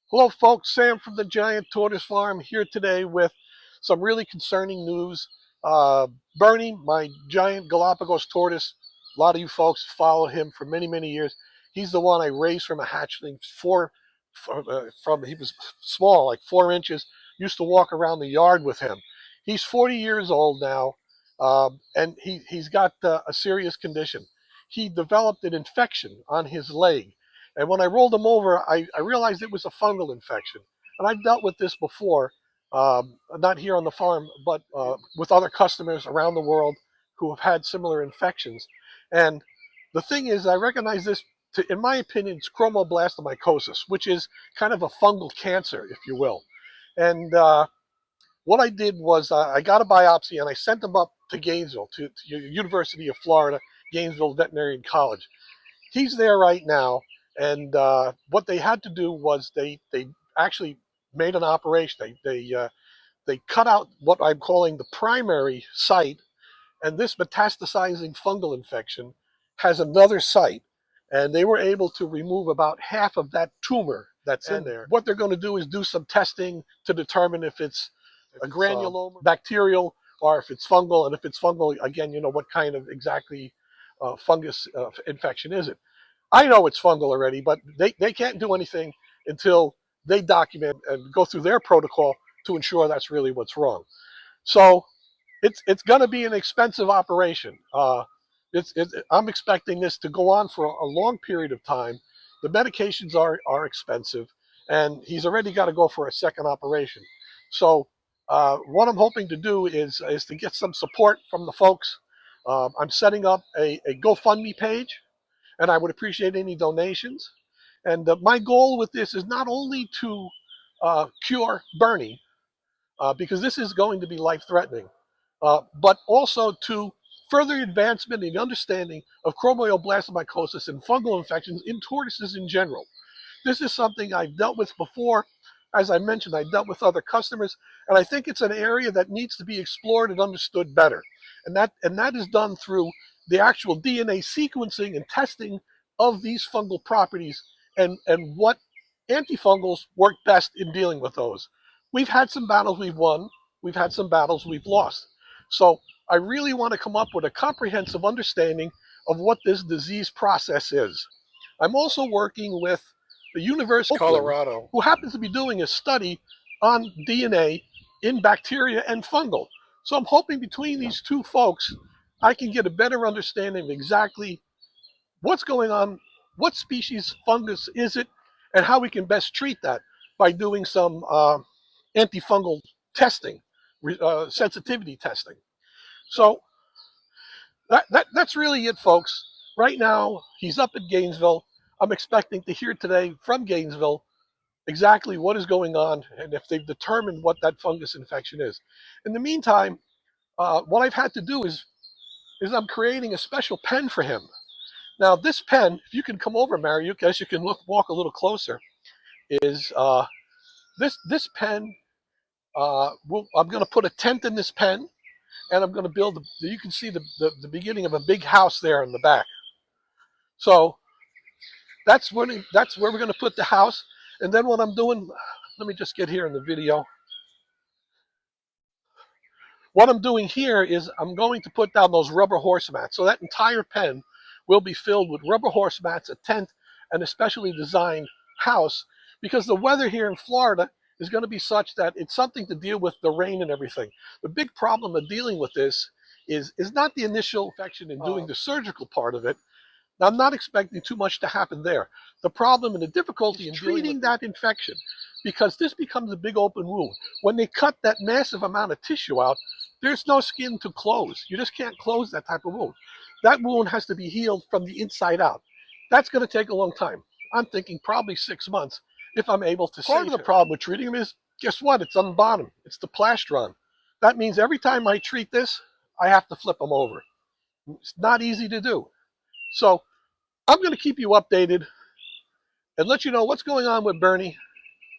Hello folks, Sam from the Giant Tortoise Farm here today with some really concerning news. Uh, Bernie, my giant Galapagos tortoise, a lot of you folks follow him for many, many years. He's the one I raised from a hatchling, from he was small, like 4 inches. Used to walk around the yard with him. He's 40 years old now, and he's got a serious condition. He developed an infection on his leg, and when I rolled him over, I realized it was a fungal infection. And I've dealt with this before, not here on the farm, but with other customers around the world who have had similar infections. And the thing is, I recognize this, in my opinion, it's Chromoblastomycoses, which is kind of a fungal cancer, if you will. And what I did was I got a biopsy and I sent them up to Gainesville, to University of Florida, Gainesville Veterinary College. He's there right now, and what they had to do was they actually made an operation. They cut out what I'm calling the primary site, and this metastasizing fungal infection has another site, and they were able to remove about half of that tumor that's in there. What they're going to do is do some testing to determine if it's a granuloma, bacterial, or if it's fungal. And if it's fungal, again, what kind of exactly fungus infection is it. I know it's fungal already, but they can't do anything until they document and go through their protocol to ensure that's really what's wrong. So it's going to be an expensive operation. I'm expecting this to go on for a long period of time. The medications are expensive, and he's already got to go for a second operation. So what I'm hoping to do is to get some support from the folks. I'm setting up a GoFundMe page, and I would appreciate any donations. And my goal with this is not only to cure Bernie, because this is going to be life-threatening, but also to further advancement in understanding of chromoblastомycosis and fungal infections in tortoises in general. This is something I've dealt with before. As I mentioned, I dealt with other customers, and I think it's an area that needs to be explored and understood better. And that is done through the actual DNA sequencing and testing of these fungal properties, and what antifungals work best in dealing with those. We've had some battles we've won, we've had some battles we've lost. So I really want to come up with a comprehensive understanding of what this disease process is. I'm also working with the University of Colorado, who happens to be doing a study on DNA in bacteria and fungal. So I'm hoping between these two folks, I can get a better understanding of exactly what's going on, what species fungus is it, and how we can best treat that by doing some antifungal testing, sensitivity testing. So that's really it, folks. Right now, he's up at Gainesville. I'm expecting to hear today from Gainesville exactly what is going on and if they've determined what that fungus infection is. In the meantime, what I've had to do is I'm creating a special pen for him. Now, this pen, if you can come over, Mario, as you can walk a little closer, is this pen. I'm going to put a tent in this pen, and I'm going to build. You can see the beginning of a big house there in the back. So that's where we're going to put the house. And then what I'm doing, let me just get here in the video. What I'm doing here is I'm going to put down those rubber horse mats. So that entire pen will be filled with rubber horse mats, a tent, and a specially designed house, because the weather here in Florida is going to be such that it's something to deal with the rain and everything. The big problem of dealing with this is not the initial infection and doing the surgical part of it. Now, I'm not expecting too much to happen there. The problem and the difficulty in treating that infection, because this becomes a big open wound. When they cut that massive amount of tissue out, there's no skin to close. You just can't close that type of wound. That wound has to be healed from the inside out. That's going to take a long time. I'm thinking probably 6 months if I'm able to save him. Part of the problem with treating him is, guess what? It's on the bottom. It's the plastron. That means every time I treat this, I have to flip him over. It's not easy to do. So I'm going to keep you updated and let you know what's going on with Bernie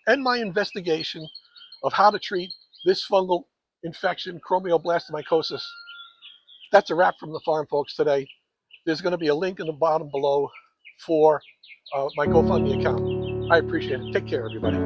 and my investigation of how to treat this fungal infection, chromioblastomycosis. That's a wrap from the farm, folks, today. There's going to be a link in the bottom below for my GoFundMe account. I appreciate it. Take care, everybody.